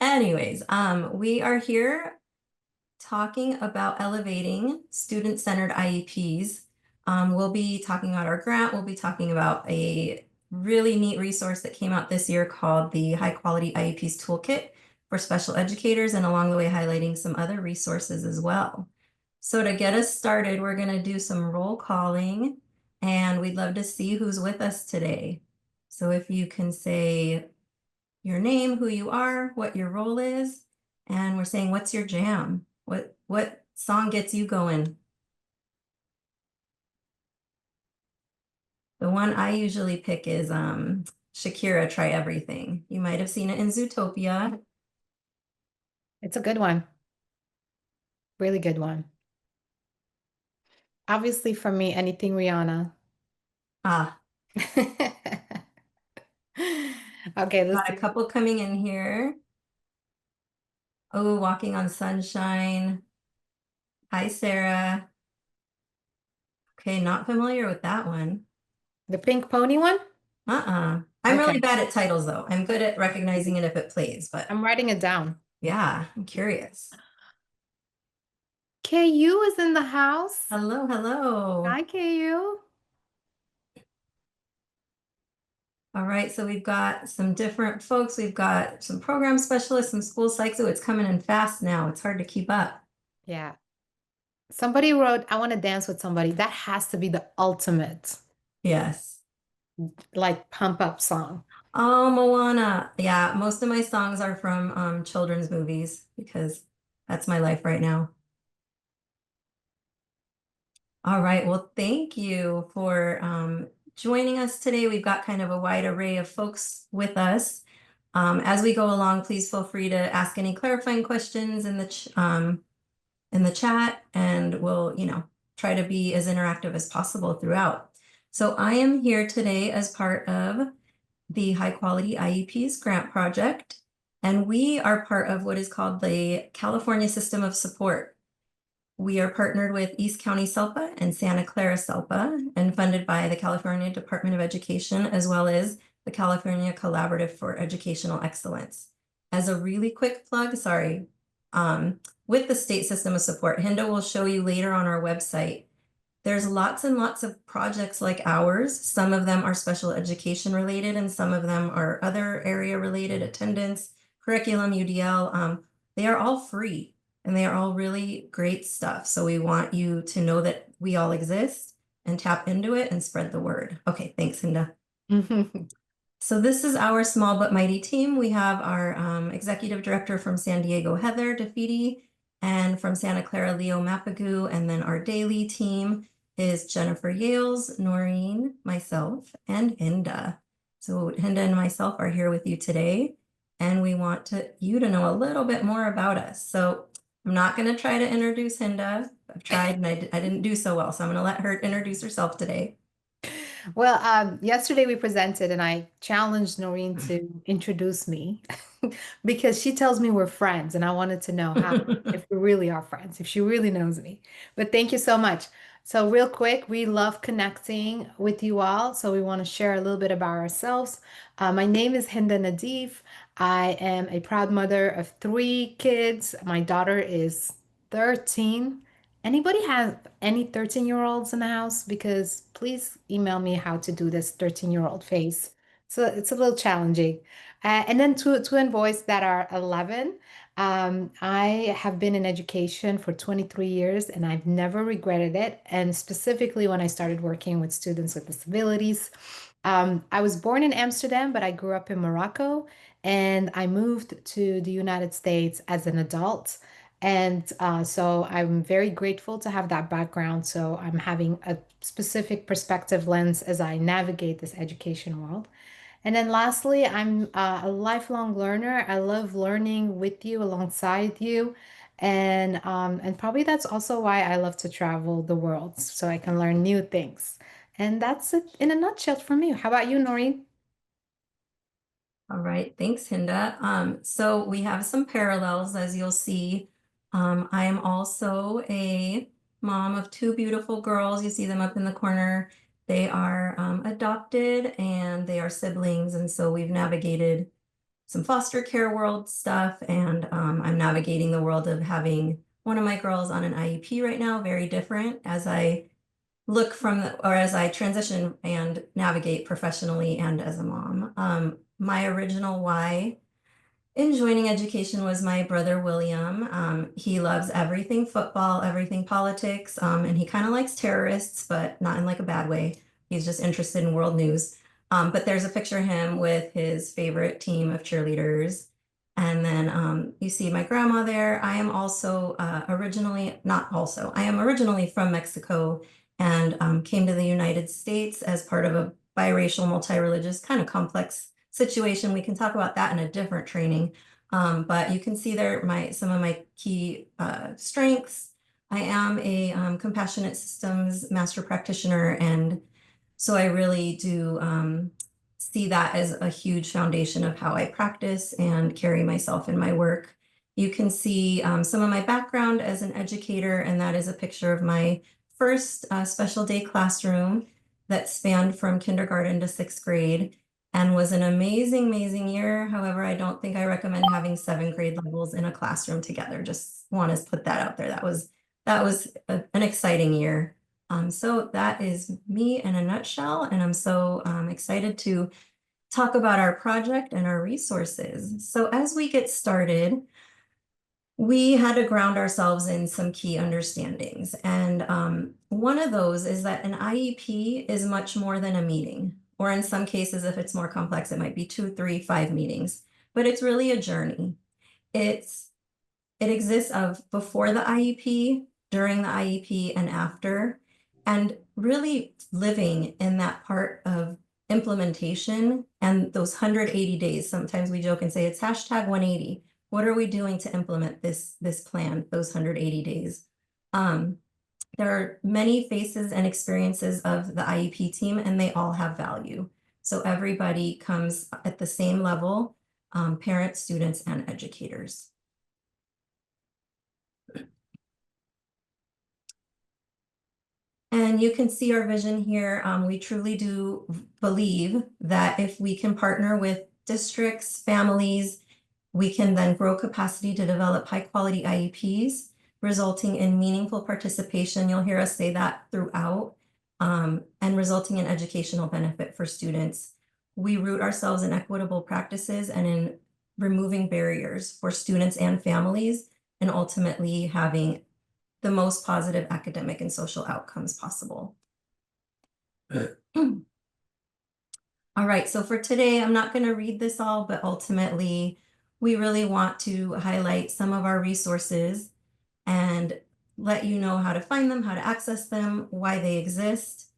Anyways, we are here talking about elevating student-centered IEPs. We'll be talking about our grant. We'll be talking about a really neat resource that came out this year called the High Quality IEPs Toolkit for special educators, and along the way highlighting some other resources as well. So to get us started, we're going to do some roll calling, and we'd love to see who's with us today. So if you can say your name, who you are, what your role is, and we're saying, what's your jam? What song gets you going? The one I usually pick is Shakira, Try Everything. You might have seen it in Zootopia. It's a good one. Really good one. Obviously, for me, anything Rihanna. Ah, Okay, let's got a do. couple coming in here. Oh, Walking on Sunshine. Hi, Sarah. Okay, not familiar with that one. The Pink Pony one. I'm really Okay, bad at titles though. I'm good at recognizing it if it plays, but I'm writing it down. yeah, I'm curious. KU is in the house. Hello, hello. Hi, KU. All right, so we've got some different folks. We've got some program specialists, some school psychs. Oh, it's coming in fast now. It's hard to keep up. Yeah. Somebody wrote, I want to dance with somebody. That has to be the ultimate, Yes. like, pump up song. Oh, Moana. Yeah, most of my songs are from children's movies because that's my life right now. All right, well, thank you for joining us today. We've got kind of a wide array of folks with us. As we go along, please feel free to ask any clarifying questions in the chat, and we'll, try to be as interactive as possible throughout. So I am here today as part of the High Quality IEPs grant project, and we are part of what is called the California System of Support. We are partnered with East County SELPA and Santa Clara SELPA and funded by the California Department of Education, as well as the California Collaborative for Educational Excellence. As a really quick plug, sorry, with the state system of support, Hinda will show you later on our website. There's lots and lots of projects like ours. Some of them are special education related, and some of them are other area related, attendance, curriculum, UDL. They are all free and they are all really great stuff. So we want you to know that we all exist and tap into it and spread the word. Okay, thanks, Hinda. So this is our small but mighty team. We have our executive director from San Diego, Heather DiFede, and from Santa Clara, Leo Mapagoo. And then our daily team is Jennifer Yales, Noreen, myself, and Hinda. So Hinda and myself are here with you today, and we want you to know a little bit more about us. So I'm not going to try to introduce Hinda. I've tried and I didn't do so well, so I'm going to let her introduce herself today. Well, yesterday we presented and I challenged Noreen to introduce me because she tells me we're friends and I wanted to know how, if we really are friends, if she really knows me. But thank you so much. So real quick, we love connecting with you all. So we want to share a little bit about ourselves. My name is Hinda Nadif. I am a proud mother of 3 kids. My daughter is 13. Anybody have any 13-year-olds in the house? Because please email me how to do this 13-year-old face. So it's a little challenging. And then two twin boys that are 11. I have been in education for 23 years and I've never regretted it. And specifically when I started working with students with disabilities. I was born in Amsterdam, but I grew up in Morocco and I moved to the United States as an adult. And so I'm very grateful to have that background. So I'm having a specific perspective lens as I navigate this education world. And then lastly, I'm a lifelong learner. I love learning with you, alongside you. And probably that's also why I love to travel the world so I can learn new things. And that's it in a nutshell for me. How about you, Noreen? All right, thanks, Hinda. So we have some parallels, as you'll see. I am also a mom of 2 beautiful girls. You see them up in the corner. They are adopted and they are siblings, and so we've navigated some foster care world stuff, and I'm navigating the world of having one of my girls on an IEP right now, very different as I look from or as I transition and navigate professionally and as a mom. My original why in joining education was my brother William. He loves everything football, everything politics, and he kind of likes terrorists, but not in like a bad way. He's just interested in world news. But there's a picture of him with his favorite team of cheerleaders. And then you see my grandma there. I am also I am originally from Mexico and came to the United States as part of a biracial, multi-religious, kind of complex situation. We can talk about that in a different training. But you can see there some of my key strengths. I am a compassionate systems master practitioner, and so I really do see that as a huge foundation of how I practice and carry myself in my work. You can see some of my background as an educator, and that is a picture of my first special day classroom that spanned from kindergarten to 6th grade and was an amazing, amazing year. However, I don't think I recommend having 7th grade levels in a classroom together. Just want to put that out there. That was an exciting year. So that is me in a nutshell, and I'm so excited to talk about our project and our resources. So as we get started, we had to ground ourselves in some key understandings. And one of those is that an IEP is much more than a meeting, or in some cases, if it's more complex, it might be 2, 3, 5 meetings, but it's really a journey. It exists of before the IEP, during the IEP, and after, and really living in that part of implementation and those 180 days. Sometimes we joke and say it's hashtag 180. What are we doing to implement this plan, those 180 days? There are many faces and experiences of the IEP team, and they all have value. So everybody comes at the same level, parents, students, and educators. And you can see our vision here. We truly do believe that if we can partner with districts, families, we can then grow capacity to develop high quality IEPs, resulting in meaningful participation. You'll hear us say that throughout, and resulting in educational benefit for students. We root ourselves in equitable practices and in removing barriers for students and families, and ultimately having the most positive academic and social outcomes possible. All right, so for today, I'm not going to read this all, but ultimately, we really want to highlight some of our resources and let you know how to find them, how to access them, why they exist,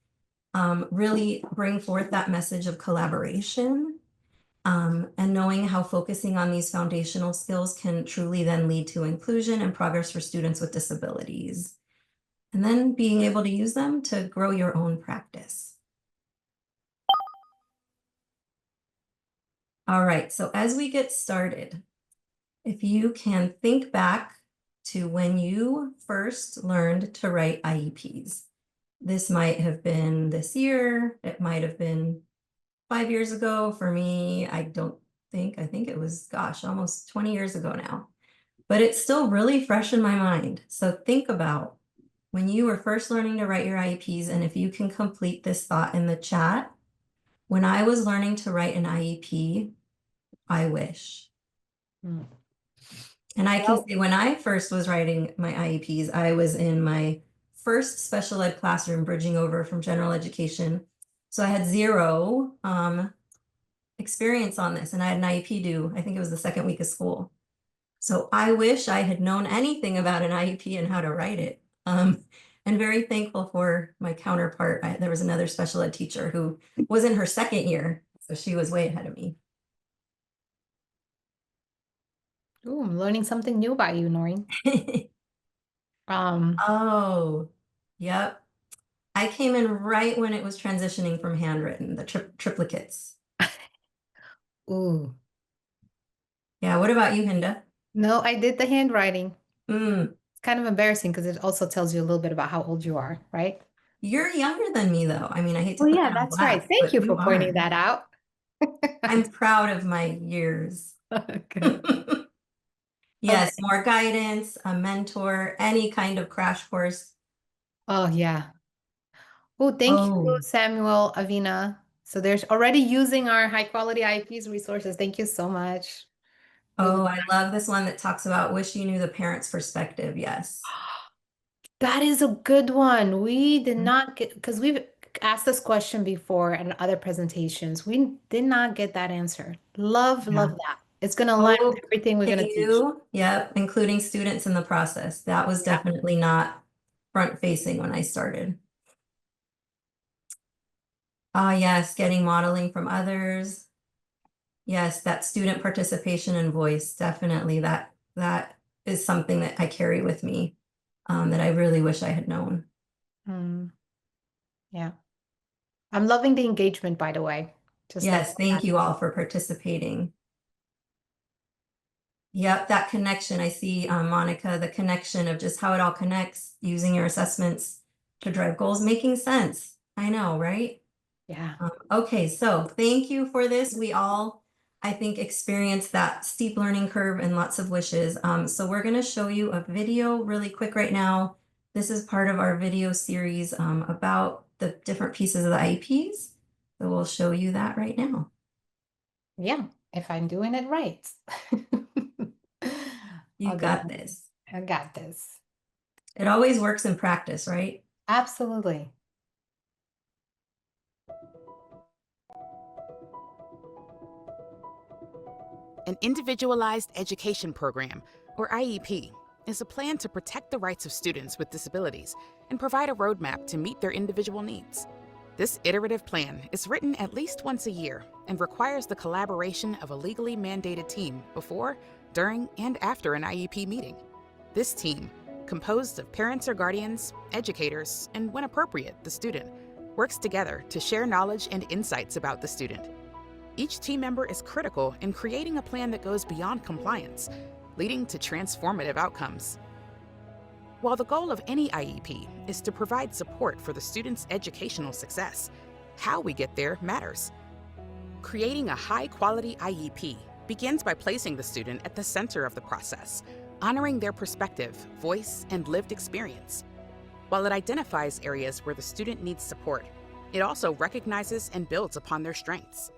really bring forth that message of collaboration, and knowing how focusing on these foundational skills can truly then lead to inclusion and progress for students with disabilities, and then being able to use them to grow your own practice. All right, so as we get started, if you can think back to when you first learned to write IEPs. This might have been this year, it might have been 5 years ago. For me, I think it was, gosh, almost 20 years ago now, but it's still really fresh in my mind. So think about when you were first learning to write your IEPs, and if you can complete this thought in the chat. When I was learning to write an IEP, I wish. And I can say when I first was writing my IEPs, I was in my first special ed classroom, bridging over from general education. So I had zero experience on this, and I had an IEP due, I think it was the second week of school. So I wish I had known anything about an IEP and how to write it. And very thankful for my counterpart. There was another special ed teacher who was in her second year, so she was way ahead of me. Ooh, I'm learning something new about you, Noreen. Oh, yep. I came in right when it was transitioning from handwritten, the triplicates. Ooh. Yeah, what about you, Hinda? No, I did the handwriting. Mm, It's kind of embarrassing because it also tells you a little bit about how old you are, right? you're younger than me, though. I mean, I hate to Oh, put yeah, you on that's right. blast, Thank but you you for are. pointing that out. I'm proud of my years. Good. Yes, Okay. more guidance, a mentor, any kind of crash course. Oh, yeah. Oh, thank you, Oh, Samuel, Avina. So there's already using our high quality IEPs resources. Thank you so much. We will. oh, I love this one that talks about wish you knew the parent's perspective. Yes. That is a good one. We did not get, because we've asked this question before in other presentations. We did not get that answer. Love, Yeah. love that. It's going to align with Oh, everything we're to going to teach. you. Yep. Including students in the process. That was Yeah. definitely not front facing when I started. Ah, yes, getting modeling from others. Yes, that student participation and voice, definitely. That is something that I carry with me, that I really wish I had known. Mm, yeah. I'm loving the engagement, by the way. Just Yes, FYI. thank you all for participating. Yep, that connection. I see, Monica, the connection of just how it all connects, using your assessments to drive goals, making sense. I know, right? Yeah. Okay, so thank you for this. We all, I think, experienced that steep learning curve and lots of wishes. So we're going to show you a video really quick right now. This is part of our video series about the different pieces of the IEPs. So we'll show you that right now. Yeah. If I'm doing it right. You I'll get got on. this. I got this. It always works in practice, right? Absolutely. An Individualized Education Program, or IEP, is a plan to protect the rights of students with disabilities and provide a roadmap to meet their individual needs. This iterative plan is written at least once a year and requires the collaboration of a legally mandated team before, during, and after an IEP meeting. This team, composed of parents or guardians, educators, and when appropriate, the student, works together to share knowledge and insights about the student. Each team member is critical in creating a plan that goes beyond compliance, leading to transformative outcomes. While the goal of any IEP is to provide support for the student's educational success, how we get there matters. Creating a high-quality IEP begins by placing the student at the center of the process, honoring their perspective, voice, and lived experience. While it identifies areas where the student needs support, it also recognizes and builds upon their strengths.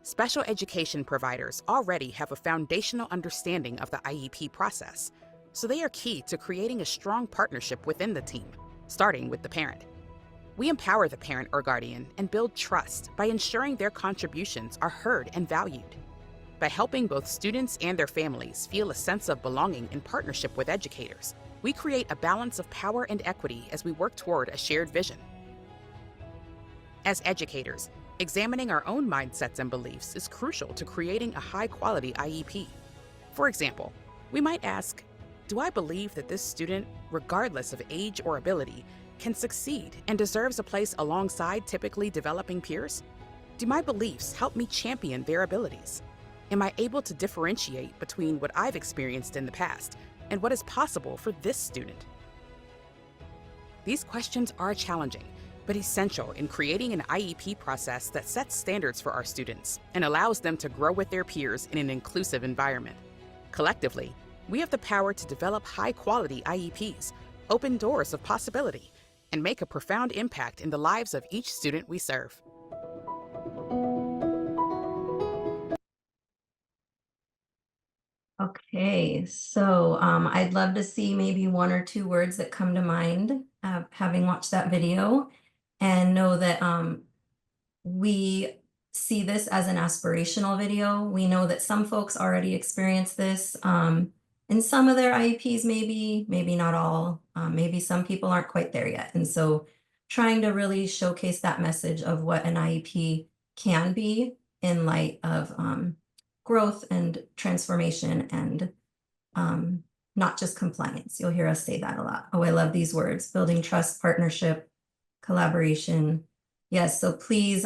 Special education providers already have a foundational understanding of the IEP process, so they are key to creating a strong partnership within the team, starting with the parent. We empower the parent or guardian and build trust by ensuring their contributions are heard and valued. By helping both students and their families feel a sense of belonging in partnership with educators, we create a balance of power and equity as we work toward a shared vision. As educators, examining our own mindsets and beliefs is crucial to creating a high-quality IEP. For example, we might ask, do I believe that this student, regardless of age or ability, can succeed and deserves a place alongside typically developing peers? Do my beliefs help me champion their abilities? Am I able to differentiate between what I've experienced in the past and what is possible for this student? These questions are challenging, but essential in creating an IEP process that sets standards for our students and allows them to grow with their peers in an inclusive environment. Collectively, we have the power to develop high-quality IEPs, open doors of possibility, and make a profound impact in the lives of each student we serve. Okay, so I'd love to see maybe one or two words that come to mind, having watched that video, and know that we see this as an aspirational video. We know that some folks already experience this in some of their IEPs, maybe not all. Maybe some people aren't quite there yet. And so trying to really showcase that message of what an IEP can be in light of growth and transformation and not just compliance. You'll hear us say that a lot. Oh, I love these words: building trust, partnership, collaboration. Yes, so please,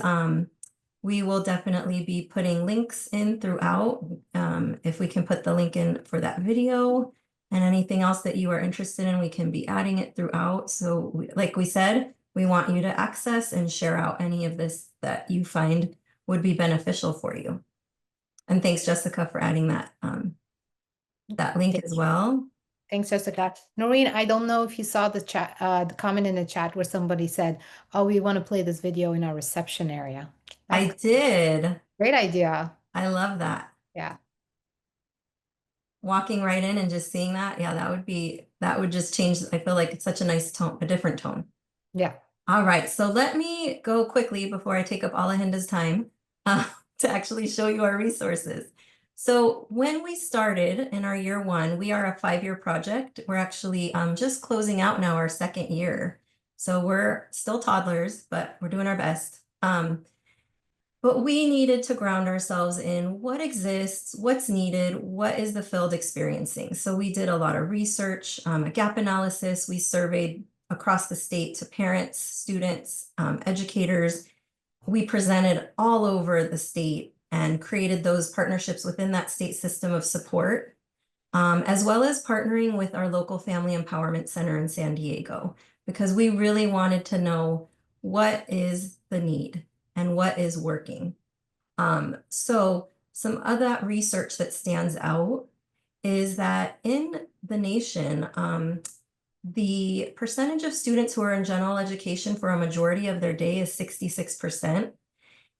we will definitely be putting links in throughout. If we can put the link in for that video and anything else that you are interested in, we can be adding it throughout. So like we said, we want you to access and share out any of this that you find would be beneficial for you. And thanks, Jessica, for adding that, that link as well. Thanks, Jessica. Noreen, I don't know if you saw the chat, the comment in the chat where somebody said, "Oh, we want to play this video in our reception area." I did. Great idea. I love that. Yeah. Walking right in and just seeing that, yeah, that would just change. I feel like it's such a nice tone, a different tone. Yeah. All right, so let me go quickly before I take up all of Hinda's time to actually show you our resources. So when we started in our year one, we are a 5-year project. We're actually just closing out now our 2nd year. So we're still toddlers, but we're doing our best. But we needed to ground ourselves in what exists, what's needed, what is the field experiencing. So we did a lot of research, a gap analysis. We surveyed across the state to parents, students, educators. We presented all over the state and created those partnerships within that state system of support, as well as partnering with our local Family Empowerment Center in San Diego, because we really wanted to know what is the need and what is working. So some of that research that stands out is that in the nation, the percentage of students who are in general education for a majority of their day is 66%.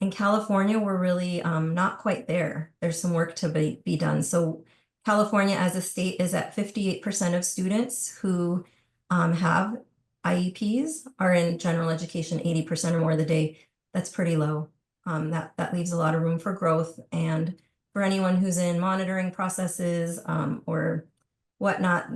In California, we're really not quite there. There's some work to be done. So California as a state is at 58% of students who have IEPs are in general education 80% or more of the day. That's pretty low. That leaves a lot of room for growth. And for anyone who's in monitoring processes or whatnot,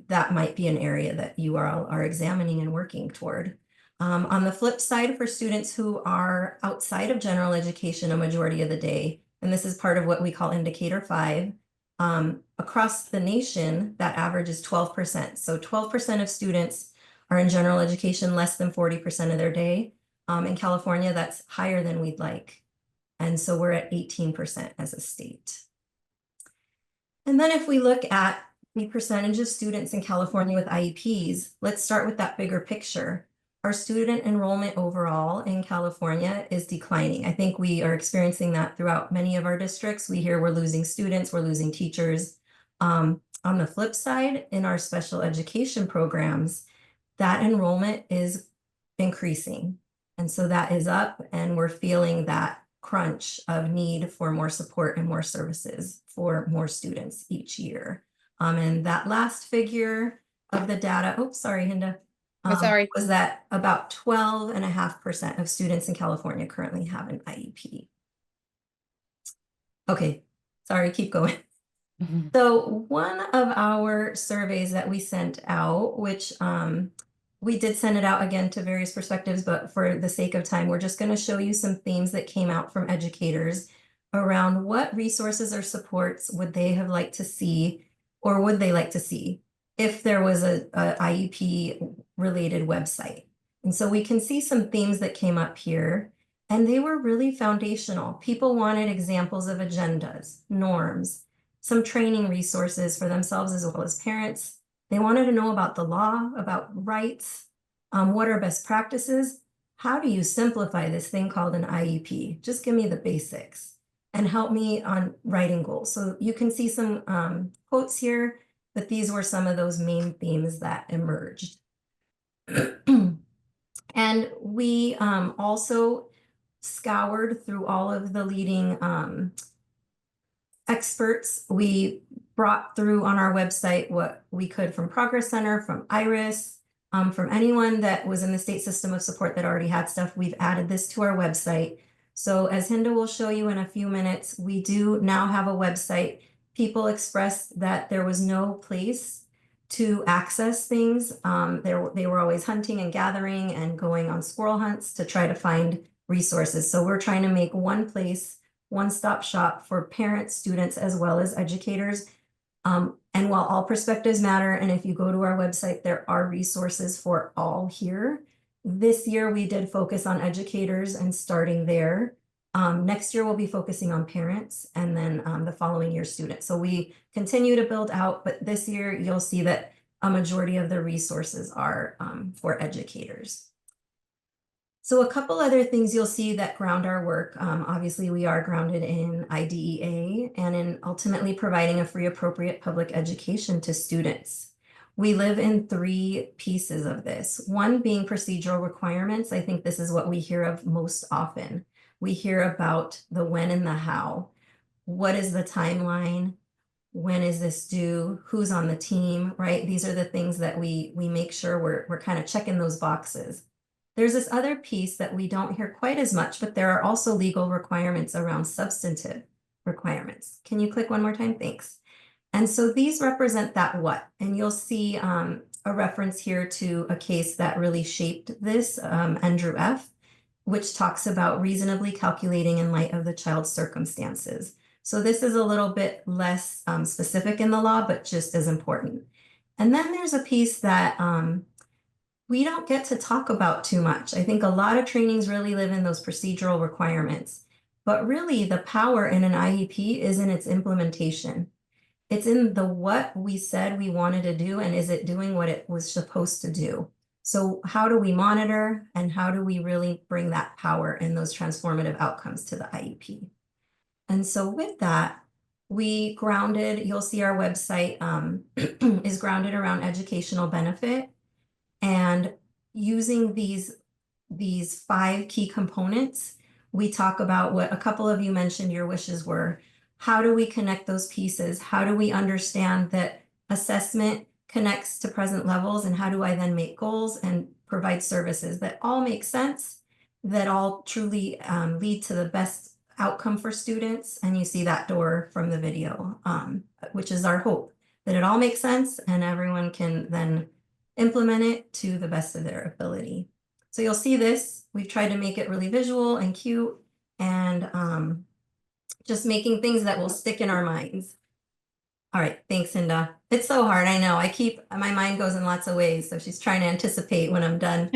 that might be an area that you are examining and working toward. On the flip side, for students who are outside of general education a majority of the day, and this is part of what we call Indicator 5, across the nation, that average is 12%. So 12% of students are in general education less than 40% of their day. In California, that's higher than we'd like. And so we're at 18% as a state. And then if we look at the percentage of students in California with IEPs, let's start with that bigger picture. Our student enrollment overall in California is declining. I think we are experiencing that throughout many of our districts. We hear we're losing students, we're losing teachers. On the flip side, in our special education programs, that enrollment is increasing. And so that is up, and we're feeling that crunch of need for more support and more services for more students each year. And that last figure of the data, oops, sorry, Hinda, was that about 12.5% of students in California currently have an IEP. Okay, sorry, keep going. So one of our surveys that we sent out, which we did send it out again to various perspectives, but for the sake of time, we're just going to show you some themes that came out from educators around what resources or supports would they have liked to see, or would they like to see if there was a IEP related website. And so we can see some themes that came up here, and they were really foundational. People wanted examples of agendas, norms, some training resources for themselves as well as parents. They wanted to know about the law, about rights, what are best practices? How do you simplify this thing called an IEP? Just give me the basics and help me on writing goals. So you can see some quotes here, but these were some of those main themes that emerged. And we also scoured through all of the leading experts. We brought through on our website what we could from Progress Center, from IRIS, from anyone that was in the state system of support that already had stuff. We've added this to our website. So as Hinda will show you in a few minutes, we do now have a website. People expressed that there was no place to access things. They were always hunting and gathering and going on squirrel hunts to try to find resources. So we're trying to make one place, one-stop shop for parents, students, as well as educators. And while all perspectives matter, and if you go to our website, there are resources for all here. This year, we did focus on educators and starting there. Next year, we'll be focusing on parents, and then the following year, students. So we continue to build out, but this year, you'll see that a majority of the resources are for educators. So a couple other things you'll see that ground our work. Obviously, we are grounded in IDEA and in ultimately providing a free, appropriate public education to students. We live in three pieces of this. One being procedural requirements. I think this is what we hear of most often. We hear about the when and the how. What is the timeline? When is this due? Who's on the team, right? These are the things that we make sure we're kind of checking those boxes. There's this other piece that we don't hear quite as much, but there are also legal requirements around substantive requirements. Can you click one more time? Thanks. And so these represent that what, and you'll see a reference here to a case that really shaped this, Andrew F., which talks about reasonably calculating in light of the child's circumstances. So this is a little bit less specific in the law, but just as important. And then there's a piece that we don't get to talk about too much. I think a lot of trainings really live in those procedural requirements, but really the power in an IEP is in its implementation. It's in the what we said we wanted to do, and is it doing what it was supposed to do? So how do we monitor, and how do we really bring that power and those transformative outcomes to the IEP? And so with that, we grounded, you'll see our website is grounded around educational benefit, and using these 5 key components. We talk about what a couple of you mentioned your wishes were. How do we connect those pieces? How do we understand that assessment connects to present levels, and how do I then make goals and provide services that all make sense, that all truly lead to the best outcome for students? And you see that door from the video, which is our hope, that it all makes sense and everyone can then implement it to the best of their ability. So you'll see this, we've tried to make it really visual and cute, and just making things that will stick in our minds. All right, thanks, Hinda. It's so hard, I know. My mind goes in lots of ways, so she's trying to anticipate when I'm done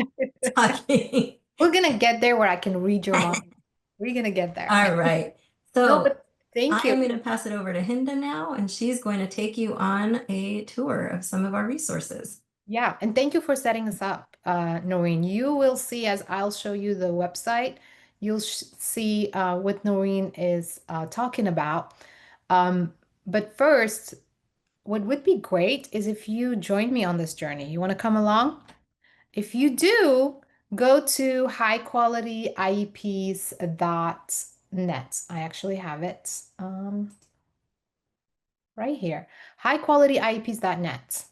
talking. We're gonna get there where I can read your mind. We're gonna get there. All right, No, so but thank I am you. going to pass it over to Hinda now, and she's going to take you on a tour of some of our resources. Yeah, and thank you for setting us up, Noreen. You will see as I'll show you the website, you'll see what Noreen is talking about. But first, what would be great is if you join me on this journey. You want to come along? If you do, go to highqualityiEPs.net. I actually have it right here, highqualityiEPs.net.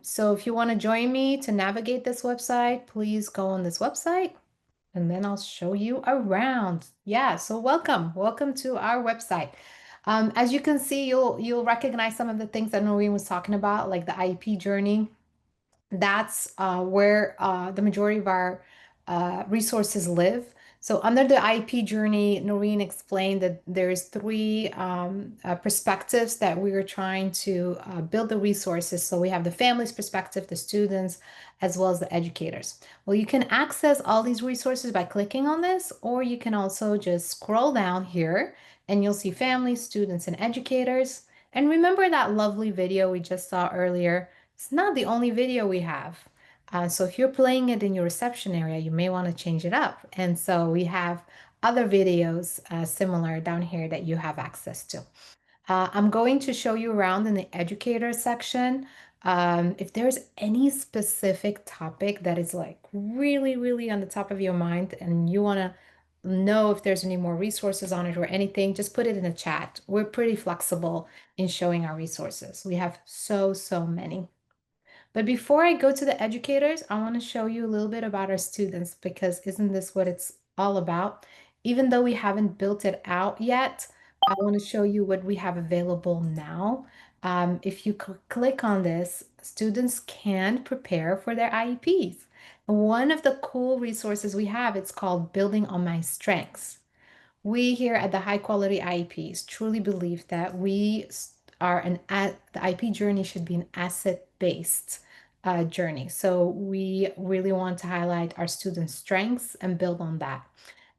So if you want to join me to navigate this website, please go on this website and then I'll show you around. Yeah, so welcome to our website. As you can see, you'll recognize some of the things that Noreen was talking about, like the IEP journey. That's where the majority of our resources live. So under the IEP journey, Noreen explained that there's 3 perspectives that we are trying to build the resources. So we have the family's perspective, the students, as well as the educators. Well, you can access all these resources by clicking on this, or you can also just scroll down here and you'll see families, students, and educators. And remember that lovely video we just saw earlier? It's not the only video we have. So if you're playing it in your reception area, you may want to change it up. And so we have other videos similar down here that you have access to. I'm going to show you around in the educator section. If there's any specific topic that is like really, really on the top of your mind and you want to know if there's any more resources on it or anything, just put it in the chat. We're pretty flexible in showing our resources. We have so many. But before I go to the educators, I want to show you a little bit about our students, because isn't this what it's all about? Even though we haven't built it out yet, I want to show you what we have available now. If you click on this, students can prepare for their IEPs. One of the cool resources we have, it's called Building on My Strengths. We here at the High Quality IEPs truly believe that the IEP journey should be an asset-based journey. So we really want to highlight our students' strengths and build on that.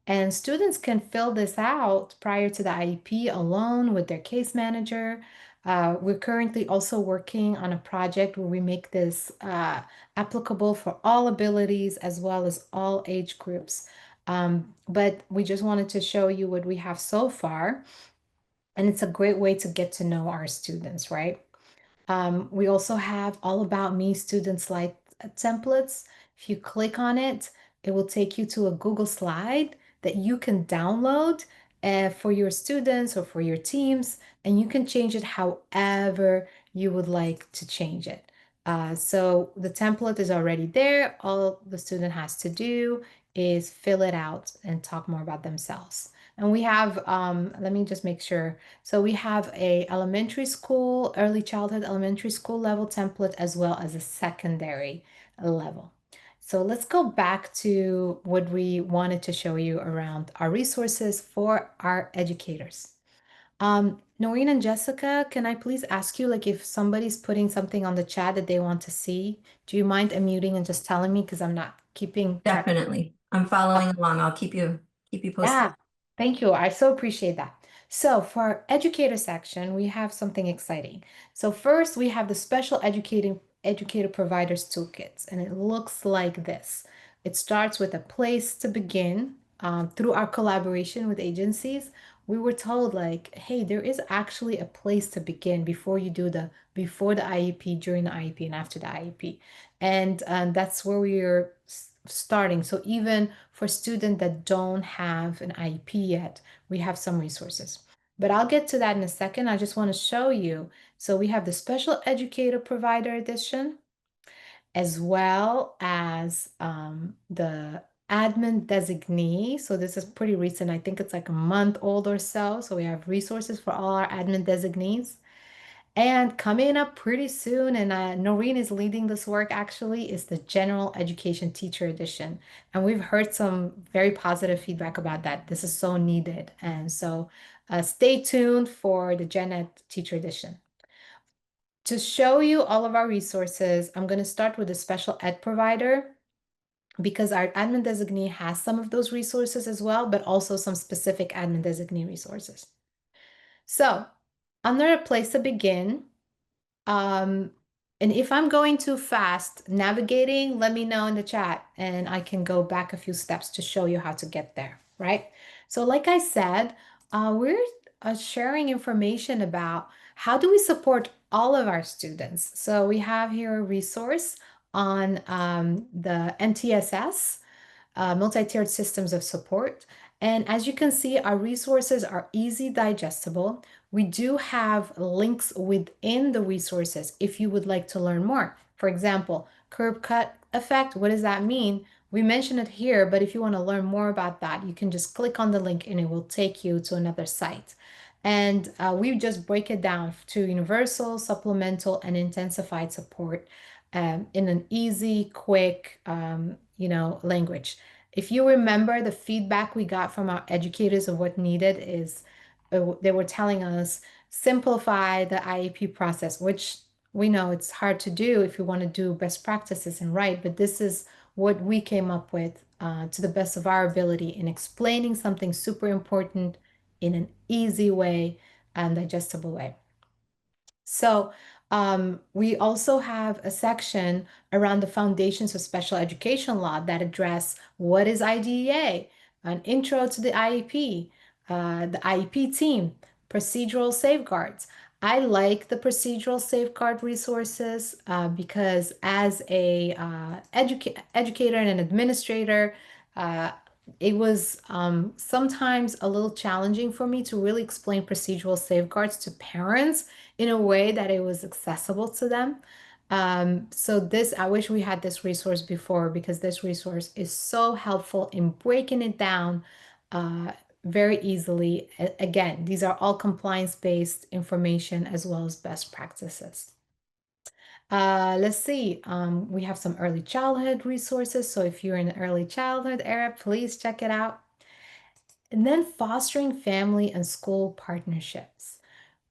And students can fill this out prior to the IEP alone with their case manager. We're currently also working on a project where we make this applicable for all abilities as well as all age groups. But we just wanted to show you what we have so far. And it's a great way to get to know our students, right? We also have All About Me student slide templates. If you click on it, it will take you to a Google slide that you can download for your students or for your teams, and you can change it however you would like to change it. So the template is already there. All the student has to do is fill it out and talk more about themselves. And we have, let me just make sure. So we have a elementary school, early childhood elementary school level template, as well as a secondary level. So let's go back to what we wanted to show you around our resources for our educators. Noreen and Jessica, can I please ask you, like, if somebody's putting something on the chat that they want to see, do you mind unmuting and just telling me, because I'm not keeping track? Definitely. I'm following along. I'll keep you posted. Yeah, thank you. I so appreciate that. So for our educator section, we have something exciting. So first, we have the special educator providers toolkits, and it looks like this. It starts with a place to begin. Through our collaboration with agencies, we were told like, hey, there is actually a place to begin before you do before the IEP, during the IEP, and after the IEP. And that's where we are starting. So even for students that don't have an IEP yet, we have some resources. But I'll get to that in a second. I just want to show you. So we have the Special Educator Provider Edition, as well as the Admin Designee. So this is pretty recent. I think it's like a month old or so. So we have resources for all our admin designees. And coming up pretty soon, and Noreen is leading this work actually, is the General Education Teacher Edition. And we've heard some very positive feedback about that. This is so needed. And so stay tuned for the Gen Ed Teacher Edition. To show you all of our resources, I'm going to start with a special ed provider, because our admin designee has some of those resources as well, but also some specific admin designee resources. So under a place to begin, and if I'm going too fast navigating, let me know in the chat and I can go back a few steps to show you how to get there, right? So like I said, we're sharing information about how do we support all of our students. So we have here a resource on the MTSS, multi-tiered systems of support. And as you can see, our resources are easy digestible. We do have links within the resources if you would like to learn more. For example, curb cut effect, what does that mean? We mentioned it here, but if you want to learn more about that, you can just click on the link and it will take you to another site. And we just break it down to universal, supplemental, and intensified support in an easy, quick, language. If you remember the feedback we got from our educators of what needed is, they were telling us simplify the IEP process, which we know it's hard to do if you want to do best practices and right, but this is what we came up with to the best of our ability in explaining something super important in an easy way and digestible way. So we also have a section around the foundations of special education law that address what is IDEA, an intro to the IEP, the IEP team, procedural safeguards. I like the procedural safeguard resources because as a educator and an administrator, it was sometimes a little challenging for me to really explain procedural safeguards to parents in a way that it was accessible to them. So I wish we had this resource before, because this resource is so helpful in breaking it down very easily. Again, these are all compliance-based information as well as best practices. Let's see. We have some early childhood resources. So if you're in the early childhood era, please check it out. And then fostering family and school partnerships.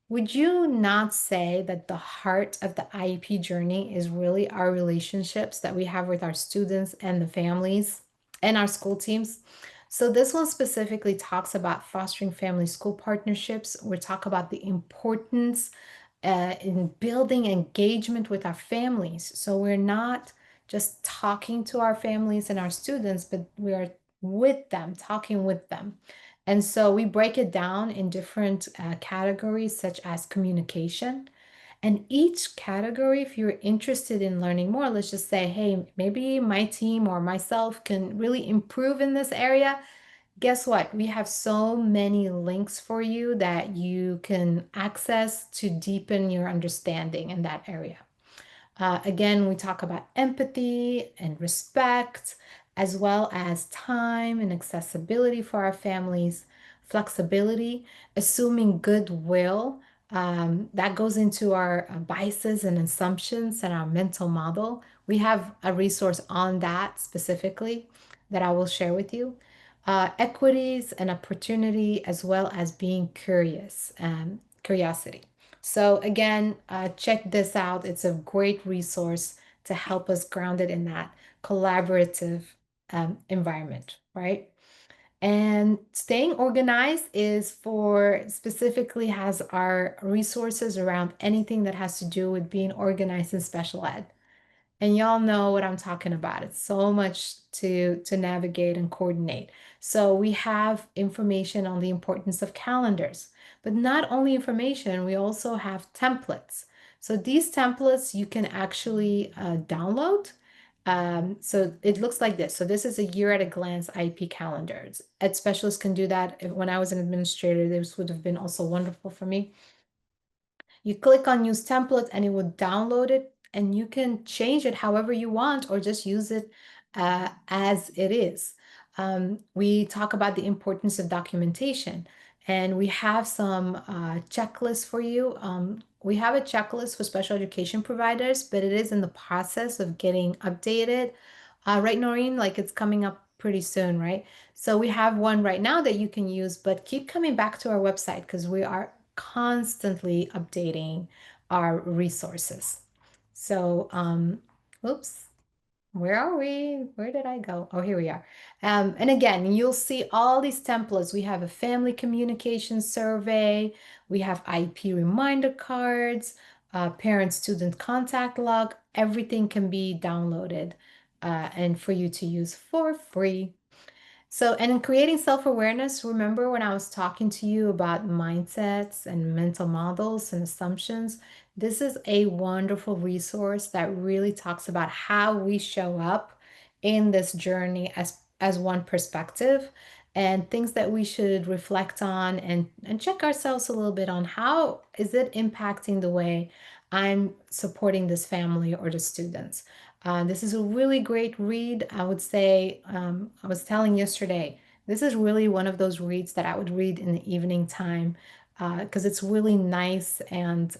Would you not say that the heart of the IEP journey is really our relationships that we have with our students and the families and our school teams? So this one specifically talks about fostering family school partnerships. We talk about the importance in building engagement with our families. So we're not just talking to our families and our students, but we are with them, talking with them. And so we break it down in different categories, such as communication. And each category, if you're interested in learning more, let's just say, hey, maybe my team or myself can really improve in this area. Guess what? We have so many links for you that you can access to deepen your understanding in that area. Again, we talk about empathy and respect, as well as time and accessibility for our families, flexibility, assuming goodwill. That goes into our biases and assumptions and our mental model. We have a resource on that specifically that I will share with you. Equities and opportunity, as well as being curious and curiosity. So again, check this out. It's a great resource to help us ground it in that collaborative environment, right? And staying organized is for specifically has our resources around anything that has to do with being organized in special ed. And y'all know what I'm talking about. It's so much to navigate and coordinate. So we have information on the importance of calendars, but not only information, we also have templates. So these templates you can actually download. So it looks like this. So this is a year at a glance IEP calendars. Ed specialists can do that. When I was an administrator, this would have been also wonderful for me. You click on use template and it would download it, and you can change it however you want or just use it as it is. We talk about the importance of documentation, and we have some checklists for you. We have a checklist for special education providers, but it is in the process of getting updated. Right, Noreen? Like it's coming up pretty soon, right? So we have one right now that you can use, but keep coming back to our website because we are constantly updating our resources. So, oops, where are we? Where did I go? Oh, here we are. And again, you'll see all these templates. We have a family communication survey. We have IEP reminder cards, parent-student contact log. Everything can be downloaded and for you to use for free. So, and in creating self-awareness, remember when I was talking to you about mindsets and mental models and assumptions? This is a wonderful resource that really talks about how we show up in this journey as one perspective and things that we should reflect on and check ourselves a little bit on how is it impacting the way I'm supporting this family or the students. This is a really great read. I would say, I was telling yesterday, this is really one of those reads that I would read in the evening time because it's really nice and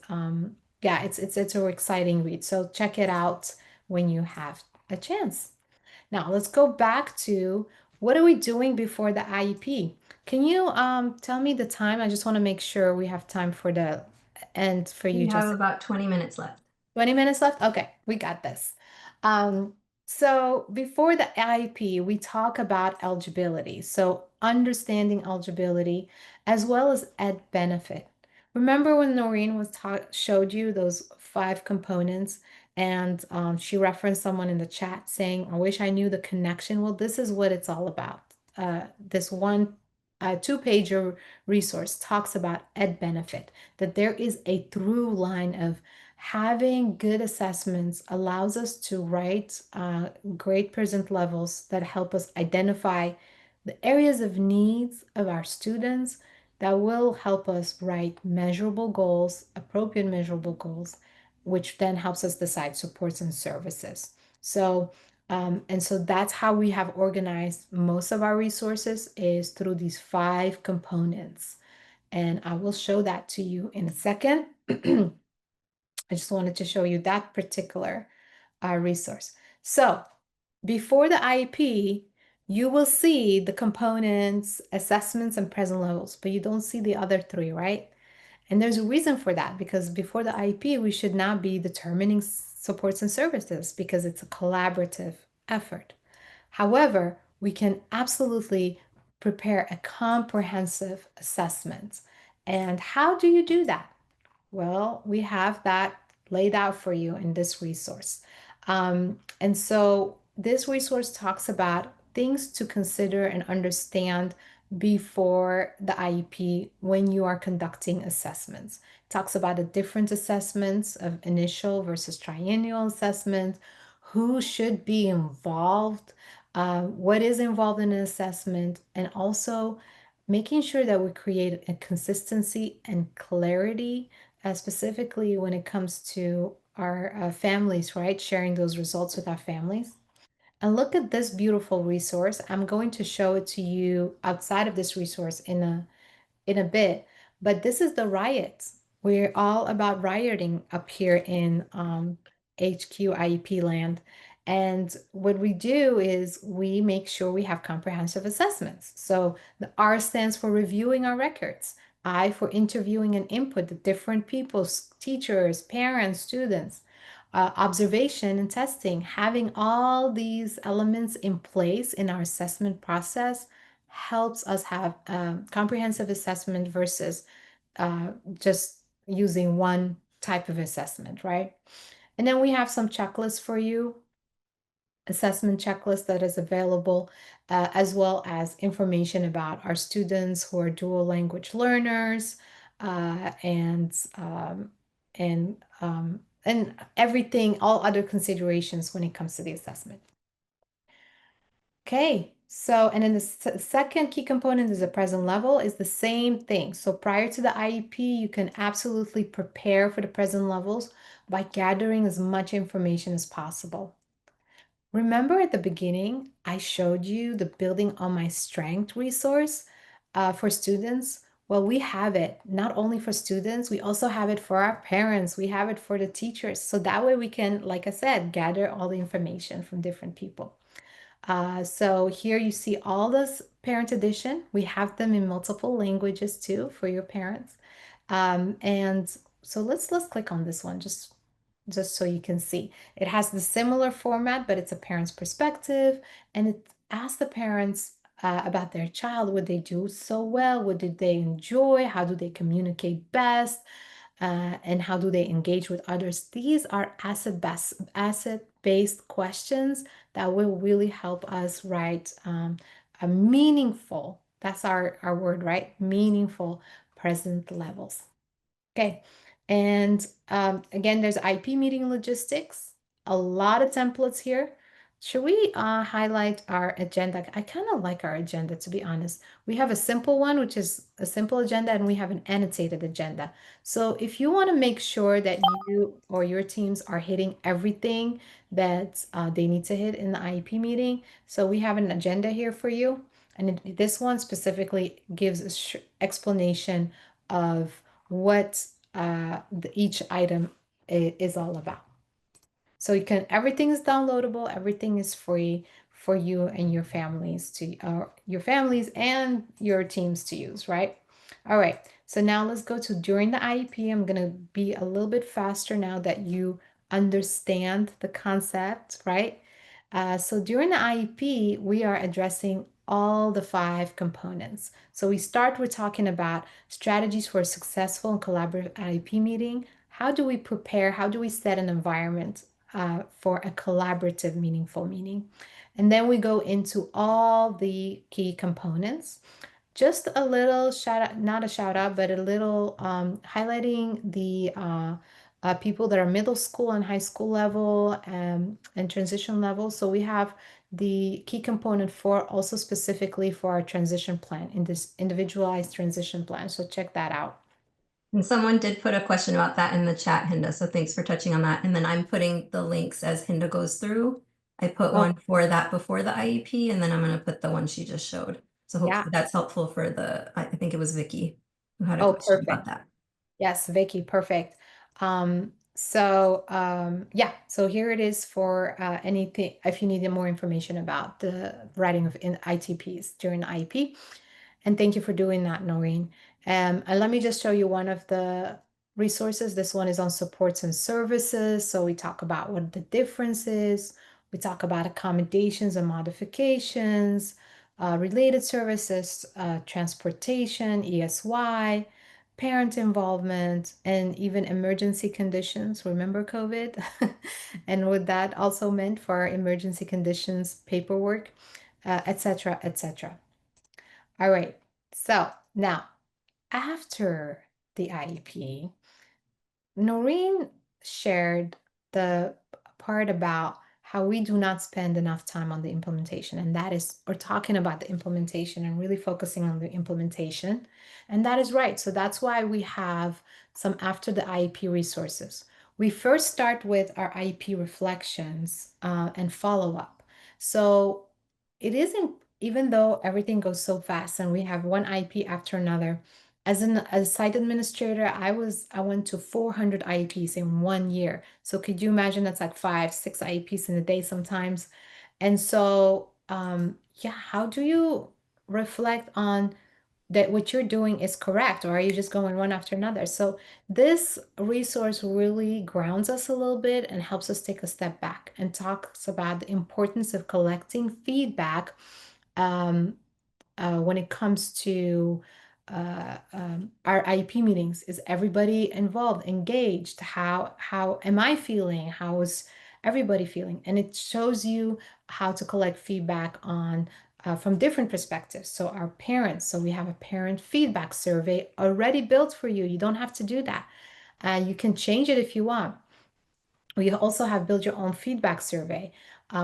yeah, it's an exciting read. So check it out when you have a chance. Now let's go back to what are we doing before the IEP? Can you tell me the time? I just want to make sure we have time for the end for you, We have Jessica. about 20 minutes left. 20 minutes left? Okay, we got this. So before the IEP, we talk about eligibility. So understanding eligibility as well as ed benefit. Remember when Noreen was showed you those 5 components and she referenced someone in the chat saying, I wish I knew the connection. Well, this is what it's all about. This one 2-pager resource talks about ed benefit, that there is a through line of having good assessments allows us to write grade present levels that help us identify the areas of needs of our students that will help us write measurable goals, appropriate measurable goals, which then helps us decide supports and services. So, and so that's how we have organized most of our resources is through these 5 components. And I will show that to you in a second. I just wanted to show you that particular resource. So before the IEP, you will see the components, assessments, and present levels, but you don't see the other 3, right? And there's a reason for that, because before the IEP, we should now be determining supports and services because it's a collaborative effort. However, we can absolutely prepare a comprehensive assessment. And how do you do that? Well, we have that laid out for you in this resource. And so this resource talks about things to consider and understand before the IEP when you are conducting assessments. It talks about the different assessments of initial versus triennial assessment, who should be involved, what is involved in an assessment, and also making sure that we create a consistency and clarity, specifically when it comes to our families, right? Sharing those results with our families. And look at this beautiful resource. I'm going to show it to you outside of this resource in a bit, but this is the riots. We're all about rioting up here in HQ IEP land. And what we do is we make sure we have comprehensive assessments. So the R stands for reviewing our records. I for interviewing and input the different people, teachers, parents, students. Observation and testing, having all these elements in place in our assessment process helps us have comprehensive assessment versus just using one type of assessment, right? And then we have some checklists for you, assessment checklist that is available, as well as information about our students who are dual language learners, uh, and um, and and everything, all other considerations when it comes to the assessment. Okay, so and then the second key component is the present level, is the same thing. So prior to the IEP, you can absolutely prepare for the present levels by gathering as much information as possible. Remember at the beginning, I showed you the Building on My Strength resource for students? Well, we have it not only for students, we also have it for our parents, we have it for the teachers. So that way we can, like I said, gather all the information from different people. So here you see all this parent edition. We have them in multiple languages too for your parents. And so let's click on this one just so you can see. It has the similar format, but it's a parent's perspective, and it asks the parents about their child. Would they do so well? What did they enjoy? How do they communicate best? And how do they engage with others? These are asset-based questions that will really help us write a meaningful, that's our word, right? Meaningful present levels. Okay, and again, there's IP meeting logistics, a lot of templates here. Should we highlight our agenda? I kind of like our agenda, to be honest. We have a simple one, which is a simple agenda, and we have an annotated agenda. So if you want to make sure that you or your teams are hitting everything that they need to hit in the IEP meeting, so we have an agenda here for you. And this one specifically gives an explanation of what each item is all about. So you can, everything is downloadable, everything is free for you and your families and your teams to use, right? All right, so now let's go to during the IEP. I'm gonna be a little bit faster now that you understand the concept, right? So during the IEP, we are addressing all the 5 components. So we start with talking about strategies for a successful and collaborative IEP meeting. How do we prepare? How do we set an environment for a collaborative, meaningful meeting? And then we go into all the key components. Just a little shout out, not a shout out, but a little highlighting the people that are middle school and high school level and transition level. So we have the key component for also specifically for our transition plan, in this individualized transition plan. So check that out. And someone did put a question about that in the chat, Hinda. So thanks for touching on that. And then I'm putting the links as Hinda goes through. I put one for that before the IEP, and then I'm going to put the one she just showed. So hopefully that's helpful for I think it was Vicky who had a question about that. Yes, Vicky, perfect. Yeah, so here it is for anything, if you need more information about the writing of ITPs during the IEP. And thank you for doing that, Noreen. And let me just show you one of the resources. This one is on supports and services. So we talk about what the difference is. We talk about accommodations and modifications. related services, transportation, ESY, parent involvement, and even emergency conditions. Remember COVID? And what that also meant for our emergency conditions paperwork, etc., etc. All right. So now, after the IEP, Noreen shared the part about how we do not spend enough time on the implementation. And that is, we're talking about the implementation and really focusing on the implementation. And that is right. So that's why we have some after the IEP resources. We first start with our IEP reflections and follow up. So it isn't, even though everything goes so fast and we have one IEP after another, as a site administrator, I went to 400 IEPs in 1 year. So could you imagine that's like 5, 6 IEPs in a day sometimes? And so, yeah, how do you reflect on that what you're doing is correct, or are you just going one after another? So this resource really grounds us a little bit and helps us take a step back and talks about the importance of collecting feedback um, when it comes to our IEP meetings. Is everybody involved, engaged? How am I feeling? How is everybody feeling? And it shows you how to collect feedback on from different perspectives. So our parents, so we have a parent feedback survey already built for you. You don't have to do that. You can change it if you want. We also have build your own feedback survey.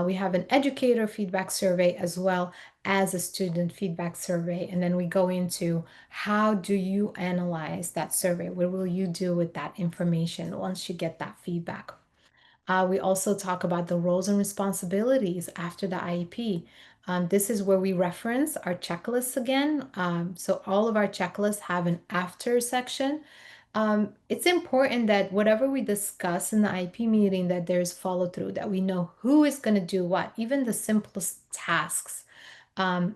We have an educator feedback survey as well as a student feedback survey. And then we go into how do you analyze that survey? What will you do with that information once you get that feedback? We also talk about the roles and responsibilities after the IEP. This is where we reference our checklists again. So all of our checklists have an after section. It's important that whatever we discuss in the IEP meeting, that there's follow through, that we know who is going to do what, even the simplest tasks.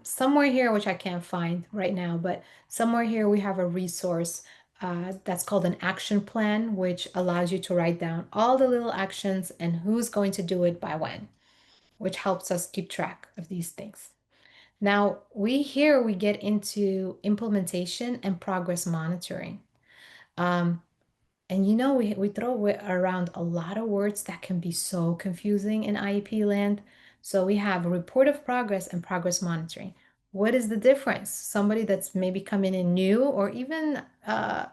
Somewhere here, which I can't find right now, but somewhere here we have a resource that's called an action plan, which allows you to write down all the little actions and who's going to do it by when, which helps us keep track of these things. Now, we get into implementation and progress monitoring. And you know, we throw around a lot of words that can be so confusing in IEP land. So we have report of progress and progress monitoring. What is the difference? Somebody that's maybe coming in new or even a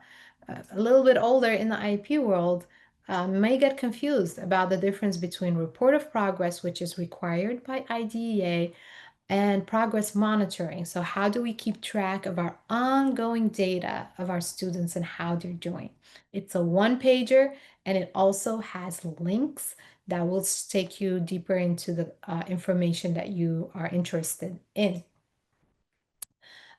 little bit older in the IEP world may get confused about the difference between report of progress, which is required by IDEA, and progress monitoring. So how do we keep track of our ongoing data of our students and how they're doing? It's a one-pager, and it also has links that will take you deeper into the information that you are interested in.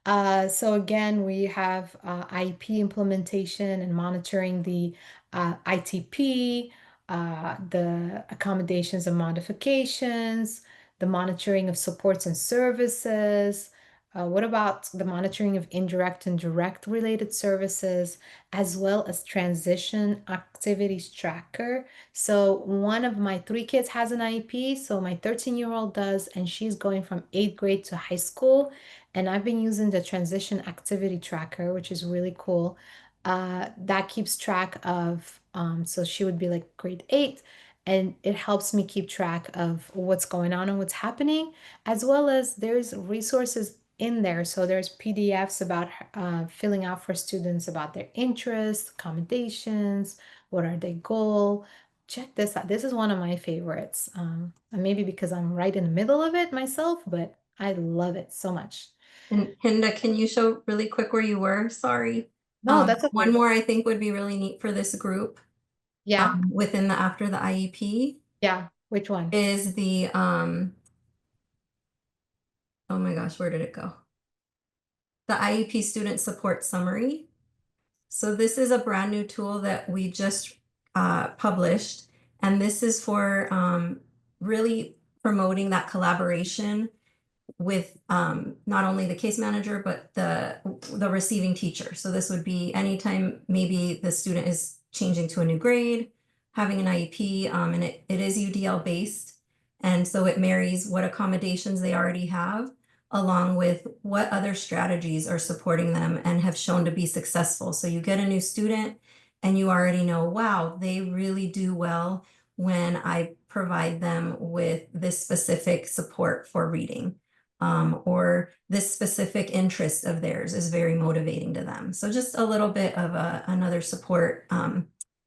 So again, we have IEP implementation and monitoring the ITP, the accommodations and modifications, the monitoring of supports and services. What about the monitoring of indirect and direct related services, as well as transition activities tracker? So one of my 3 kids has an IEP, so my 13-year-old does, and she's going from 8th grade to high school. And I've been using the transition activity tracker, which is really cool. That keeps track of, so she would be like grade 8, and it helps me keep track of what's going on and what's happening, as well as there's resources in there. So there's PDFs about filling out for students about their interests, accommodations, what are their goals. Check this out. This is one of my favorites. And maybe because I'm right in the middle of it myself, but I love it so much. And Hinda, can you show really quick where you were? Sorry. No, that's okay. One more I think would be really neat for this group Yeah. within the after the IEP Yeah. Which one? is the oh my gosh, where did it go? The IEP student support summary. So this is a brand new tool that we just published, and this is for really promoting that collaboration with not only the case manager, but the receiving teacher. So this would be anytime maybe the student is changing to a new grade, having an IEP, and it is UDL based. And so it marries what accommodations they already have along with what other strategies are supporting them and have shown to be successful. So you get a new student and you already know, wow, they really do well when I provide them with this specific support for reading. Or this specific interest of theirs is very motivating to them. So just a little bit of another support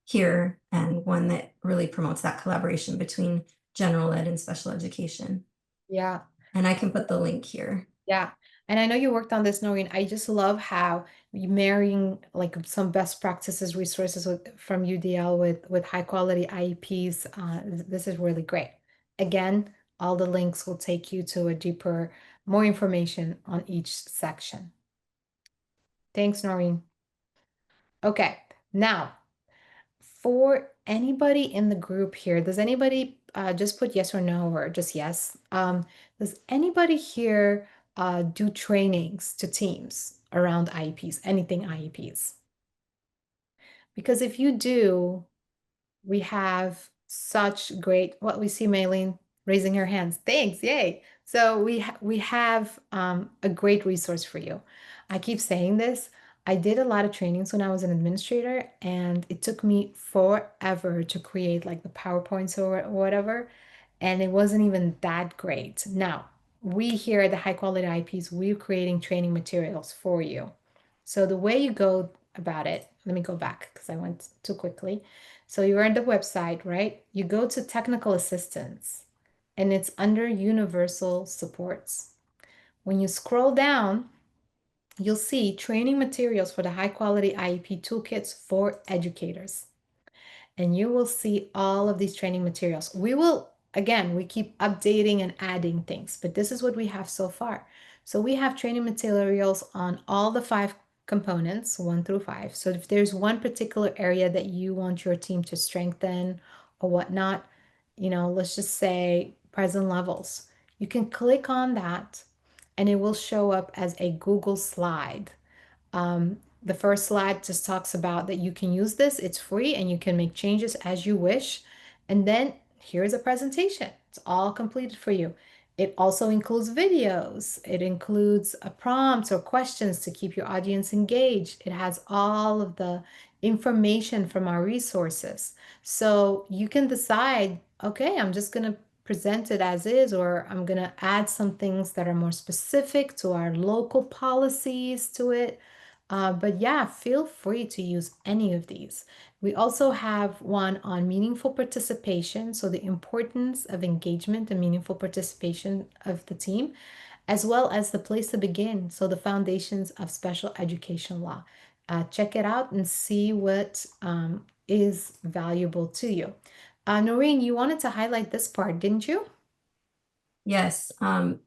here, and one that really promotes that collaboration between general ed and special education. Yeah. And I can put the link here. Yeah. And I know you worked on this, Noreen. I just love how you marrying like some best practices resources from UDL with high quality IEPs. This is really great. Again, all the links will take you to a deeper, more information on each section. Thanks, Noreen. Okay, now for anybody in the group here, does anybody just put yes or no or just yes? Does anybody here do trainings to teams around IEPs, anything IEPs? Because if you do, we have such great, what we see Maylene raising her hands. Thanks, yay. So we have a great resource for you. I keep saying this. I did a lot of trainings when I was an administrator, and it took me forever to create like the PowerPoints or whatever, and it wasn't even that great. Now, we here at the High Quality IPs, we're creating training materials for you. So the way you go about it, let me go back because I went too quickly. So you're on the website, right? You go to technical assistance and it's under universal supports. When you scroll down, you'll see training materials for the high quality IEP toolkits for educators. And you will see all of these training materials. We will, again, we keep updating and adding things, but this is what we have so far. So we have training materials on all the 5 components, 1 through 5. So if there's one particular area that you want your team to strengthen or whatnot, let's just say present levels, you can click on that and it will show up as a Google slide. The first slide just talks about that you can use this, it's free, and you can make changes as you wish. And then here's a presentation. It's all completed for you. It also includes videos. It includes prompts or questions to keep your audience engaged. It has all of the information from our resources. So you can decide, okay, I'm just going to present it as is, or I'm going to add some things that are more specific to our local policies to it. But yeah, feel free to use any of these. We also have one on meaningful participation, so the importance of engagement and meaningful participation of the team, as well as the place to begin, so the foundations of special education law. Check it out and see what is valuable to you. Noreen, you wanted to highlight this part, didn't you? Yes,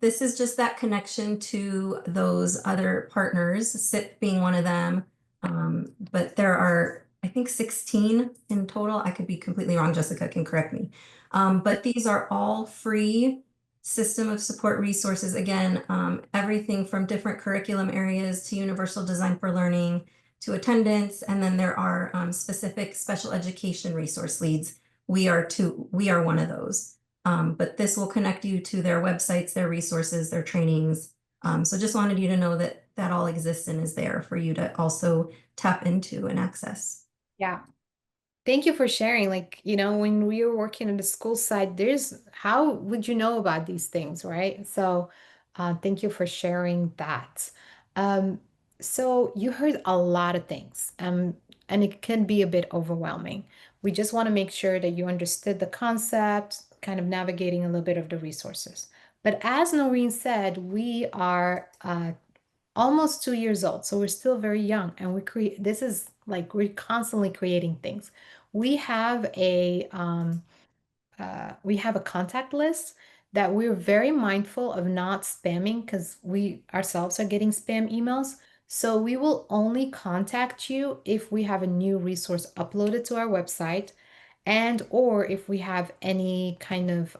this is just that connection to those other partners, SIP being one of them. But there are, I think, 16 in total. I could be completely wrong. Jessica can correct me. But these are all free system of support resources. Again, everything from different curriculum areas to universal design for learning to attendance. And then there are specific special education resource leads. We are one of those. But this will connect you to their websites, their resources, their trainings. So just wanted you to know that that all exists and is there for you to also tap into and access. Yeah. Thank you for sharing. Like, when we were working on the school side, how would you know about these things, right? So thank you for sharing that. So you heard a lot of things, and it can be a bit overwhelming. We just want to make sure that you understood the concept, kind of navigating a little bit of the resources. But as Noreen said, we are almost 2 years old, so we're still very young, and this is like we're constantly creating things. We have a contact list that we're very mindful of not spamming, because we ourselves are getting spam emails. So we will only contact you if we have a new resource uploaded to our website, and or if we have any kind of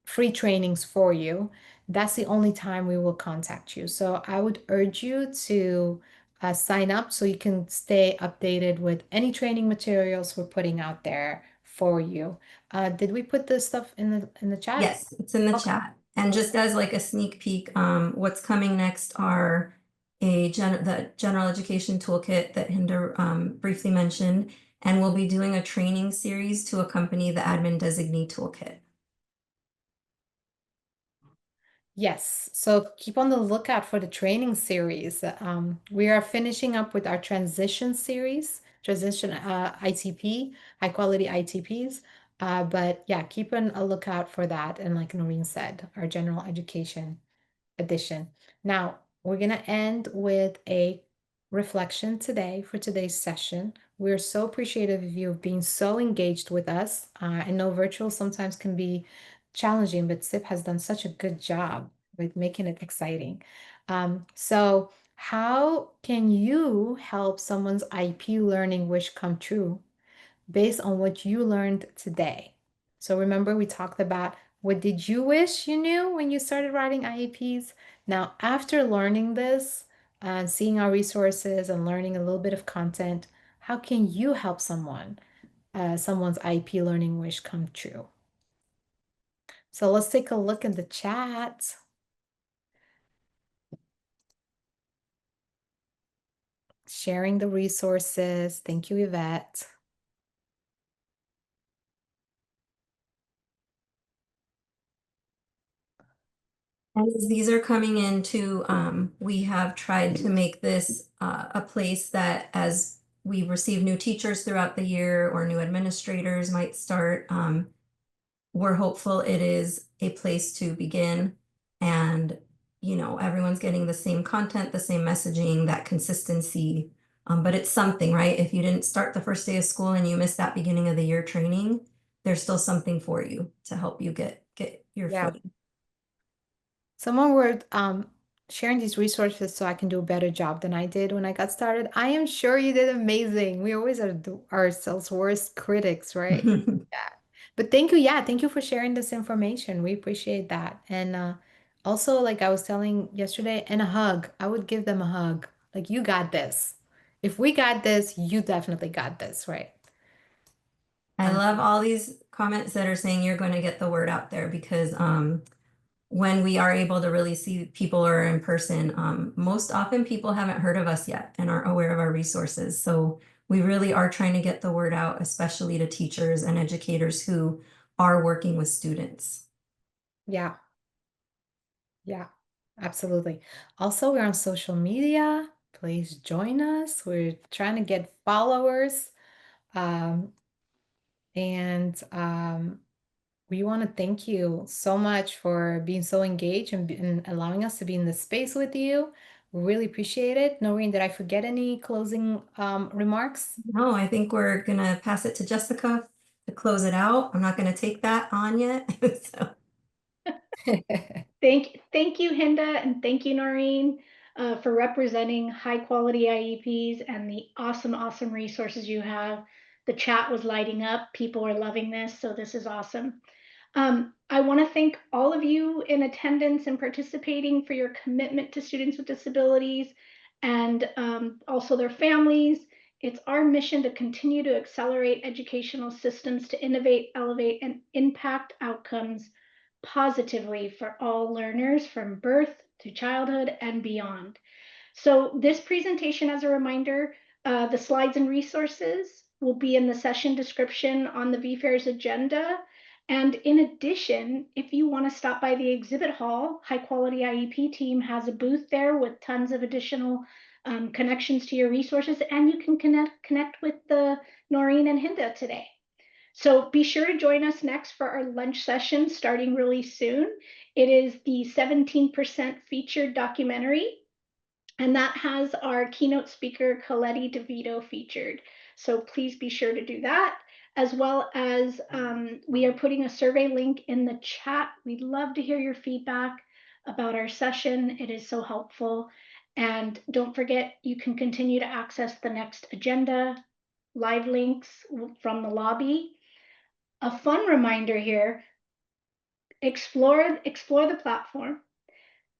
free trainings for you. That's the only time we will contact you. So I would urge you to sign up so you can stay updated with any training materials we're putting out there for you. Did we put this stuff in the chat? Yes, it's in the Okay. chat. And just as like a sneak peek, what's coming next are the general education toolkit that Hinda briefly mentioned, and we'll be doing a training series to accompany the admin designee toolkit. Yes, so keep on the lookout for the training series. We are finishing up with our transition series, transition ITP, high quality ITPs. But yeah, keep on a lookout for that. And like Noreen said, our general education edition. Now, we're going to end with a reflection today for today's session. We're so appreciative of you being so engaged with us. I know virtual sometimes can be challenging, but SIP has done such a good job with making it exciting. So how can you help someone's IP learning wish come true based on what you learned today? So remember, we talked about what did you wish you knew when you started writing IEPs? Now, after learning this and seeing our resources and learning a little bit of content, how can you help someone's IEP learning wish come true? So let's take a look in the chat. Sharing the resources. Thank you, Yvette. And as these are coming into, we have tried to make this a place that as we receive new teachers throughout the year or new administrators might start, we're hopeful it is a place to begin, and everyone's getting the same content, the same messaging, that consistency. But it's something, right? If you didn't start the first day of school and you missed that beginning of the year training, there's still something for you to help you get your footing. Someone were sharing these resources so I can do a better job than I did when I got started. I am sure you did amazing. We always are ourselves worst critics, right? Yeah. But thank you. Yeah, thank you for sharing this information. We appreciate that. And also, like I was telling yesterday, and a hug. I would give them a hug. Like, you got this. If we got this, you definitely got this, right? I love all these comments that are saying you're going to get the word out there, because when we are able to really see people or in person, most often people haven't heard of us yet and aren't aware of our resources. So we really are trying to get the word out, especially to teachers and educators who are working with students. Yeah. Yeah, absolutely. Also, we're on social media. Please join us. We're trying to get followers. Um, and we want to thank you so much for being so engaged and allowing us to be in this space with you. We really appreciate it. Noreen, did I forget any closing remarks? No, I think we're going to pass it to Jessica to close it out. I'm not going to take that on yet. So. Thank you, Hinda, and thank you, Noreen, for representing high quality IEPs and the awesome resources you have. The chat was lighting up. People are loving this, so this is awesome. I want to thank all of you in attendance and participating for your commitment to students with disabilities and also their families. It's our mission to continue to accelerate educational systems to innovate, elevate, and impact outcomes positively for all learners from birth to childhood and beyond. So this presentation, as a reminder, the slides and resources will be in the session description on the VFAIR's agenda. And in addition, if you want to stop by the exhibit hall, High Quality IEP team has a booth there with tons of additional connections to your resources, and you can connect with the Noreen and Hinda today. So be sure to join us next for our lunch session starting really soon. It is the 17% featured documentary, and that has our keynote speaker, Colette DiFede, featured. So please be sure to do that, as well as we are putting a survey link in the chat. We'd love to hear your feedback about our session. It is so helpful. And don't forget, you can continue to access the next agenda, live links from the lobby. A fun reminder here, explore the platform.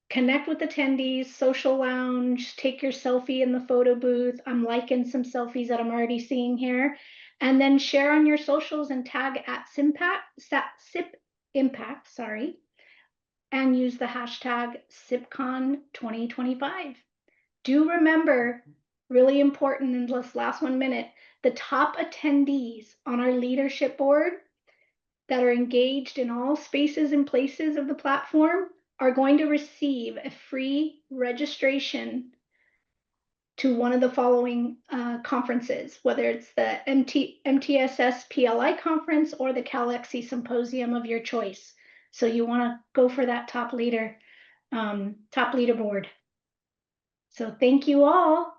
Connect with attendees, social lounge, take your selfie in the photo booth. I'm liking some selfies that I'm already seeing here. And then share on your socials and tag at SIP Impact, and use the hashtag SIPCon2025. Do remember, really important in this last 1 minute, the top attendees on our leadership board that are engaged in all spaces and places of the platform are going to receive a free registration to one of the following conferences, whether it's the MTSS PLI conference or the CalXC symposium of your choice. So you want to go for that top leaderboard. So thank you all.